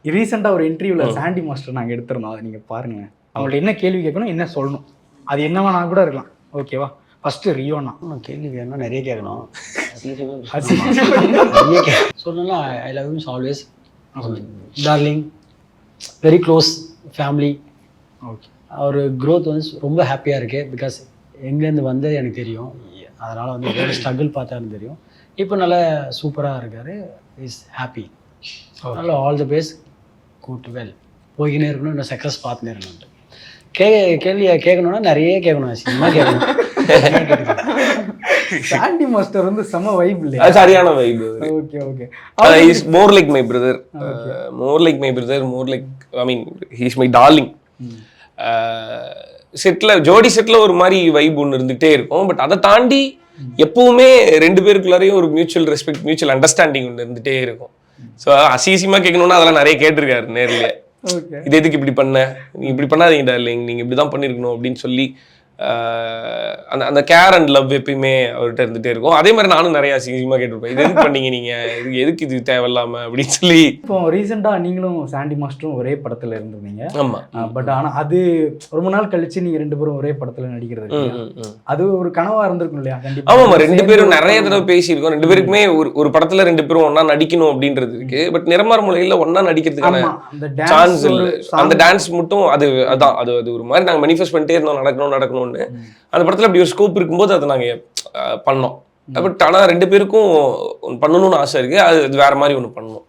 ரீசெண்டாக ஒரு இன்டர்வியூவில் சாண்டி மாஸ்டர் நாங்கள் எடுத்திருந்தோம், அதை நீங்கள் பாருங்கள். அவங்கள்ட்ட என்ன கேள்வி கேட்கணும், என்ன சொல்லணும், அது என்னவா நான் கூட இருக்கலாம், ஓகேவா? ஃபஸ்ட்டு ரியோனா கேள்வி கேட்கணும், நிறைய கேட்கணும். நிறைய சொல்லணும்னா I love you always, darling, very close family. Okay. அவர் க்ரோத் வந்து ரொம்ப ஹாப்பியாக இருக்குது. பிகாஸ் எங்கேருந்து வந்தது எனக்கு தெரியும், அதனால் வந்து எவ்வளோ ஸ்ட்ரகிள் பார்த்தா எனக்கு தெரியும். இப்போ நல்லா சூப்பராக இருக்கார், இஸ் ஹாப்பி. அதனால் all the best, good well, போய்கினே இருக்கணும், இன்னும் சக்ஸஸ் பார்த்துனே இருக்கணும். கேள்வியை கேட்கணும்னா நிறைய கேட்கணும், சினிமா கேட்கணும். சாண்டி மாஸ்டர் வந்து செம வைப் இல்லையா? சரியான vibe. Okay okay. Is more like my brother, more like my brother, more like I mean he is my darling. Settle ஜோடி செட்டில் ஒரு மாதிரி வைப் ஒன்று இருந்துகிட்டே இருக்கும். பட் அதை தாண்டி எப்பவுமே ரெண்டு பேருக்குள்ளாரையும் ஒரு மியூச்சுவல் ரெஸ்பெக்ட், மியூச்சுவல் அண்டர்ஸ்டாண்டிங் ஒன்று இருந்துகிட்டே இருக்கும். ஸோ அசிசியமாக கேட்கணும்னா அதெல்லாம் நிறைய கேட்டிருக்காரு நேர்ல. இது எதுக்கு இப்படி பண்ண, நீ இப்படி பண்ணாதீங்க டார்லிங், நீங்கள் இப்படி தான் பண்ணியிருக்கணும் அப்படின்னு சொல்லி அந்த அந்த கேர் அண்ட் லவ் எப்பயுமே அவர்கிட்ட இருந்துகிட்டே இருக்கும். அதே மாதிரி நானும் நிறைய அசிங்கமாக கேட்டிருப்பேன், இது எதுக்கு பண்ணீங்க நீங்கள், எதுக்கு இது தேவையில்லாமல் அப்படின்னு சொல்லி. இப்போ ரீசெண்டாக நீங்களும் சாண்டி மாஸ்டரும் ஒரே படத்தில் இருந்திருந்தீங்க. ஆமாம். பட் ஆனால் அது ரொம்ப நாள் கழிச்சு நீங்கள் ரெண்டு பேரும் ஒரே படத்தில் நடிக்கிறது, அது ஒரு கனவாக இருந்திருக்கும் இல்லையா? கண்டிப்பாக. ஆமாம், ரெண்டு பேரும் நிறைய தடவை பேசியிருக்கோம். ரெண்டு பேருக்குமே ஒரு படத்தில் ரெண்டு பேரும் ஒன்றா நடிக்கணும் அப்படின்றது இருக்கு. பட் நிறமார் முறையில் ஒன்றா நடிக்கிறதுக்கான சான்ஸ் இல்லை. அந்த டான்ஸ் மட்டும் அதான் அது ஒரு மாதிரி நாங்கள் மேனிஃபெஸ்ட் பண்ணிட்டே இருந்தோம், நடக்கணும்னு. அந்த படத்துல அப்படி ஒரு ஸ்கோப் இருக்கும்போது அதை நாங்க பண்ணோம். பட் ஆனா ரெண்டு பேருக்கும் பண்ணணும்னு ஆசை இருக்கு, அது வேற மாதிரி ஒண்ணு பண்ணணும்.